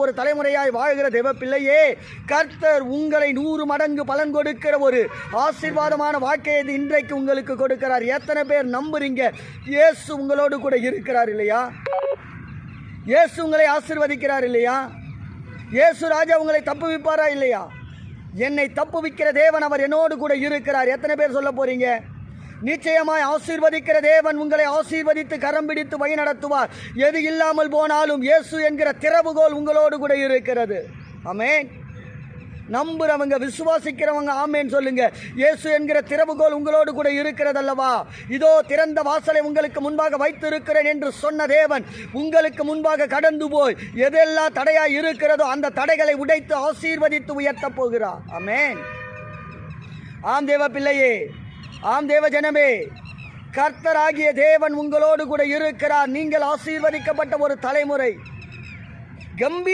ஒரு தலைமுறையாய் வாழ்கிற தேவ பிள்ளையே, கர்த்தர் உங்களை 100 மடங்கு பலன் கொடுக்கிற ஒரு ஆசீர்வாதமான வாழ்க்கையை இன்றைக்கு உங்களுக்கு கொடுக்கிறார். எத்தனை பேர் நம்புறீங்க? இயேசு உங்களோடு கூட இருக்கிறார் இல்லையா? இயேசு உங்களை ஆசீர்வதிக்கிறார் இல்லையா? இயேசு ராஜா உங்களை தப்புவிப்பாரா இல்லையா? என்னை தப்புவிக்கிற தேவன், அவர் என்னோடு கூட இருக்கிறார். எத்தனை பேர் சொல்ல போறீங்க? நிச்சயமாய் ஆசீர்வதிக்கிற தேவன் உங்களை ஆசீர்வதித்து கரம் பிடித்து வழி நடத்துவார். எது இல்லாமல் போனாலும் இயேசு என்கிற திறவுகோல் உங்களோடு கூட இருக்கிறது. ஆமென். நம்புறவங்க, விசுவாசிக்கிறவங்க ஆமென் சொல்லுங்க. இயேசு என்கிற திறவுகோல் உங்களோடு கூட இருக்கிறது அல்லவா? இதோ திறந்த வாசலை உங்களுக்கு முன்பாக வைத்து இருக்கிறேன் என்று சொன்ன தேவன் உங்களுக்கு முன்பாக கடந்து போய் எதெல்லாம் தடையாய் இருக்கிறதோ அந்த தடைகளை உடைத்து ஆசீர்வதித்து உயர்த்த போகிறார். ஆமென். ஆம் தேவ பிள்ளையே, ஆம் தேவ ஜனமே, கர்த்தராகிய தேவன் உங்களோடு கூட இருக்கிறார். நீங்கள் ஆசீர்வதிக்கப்பட்ட ஒரு தலைமுறை. கம்பீர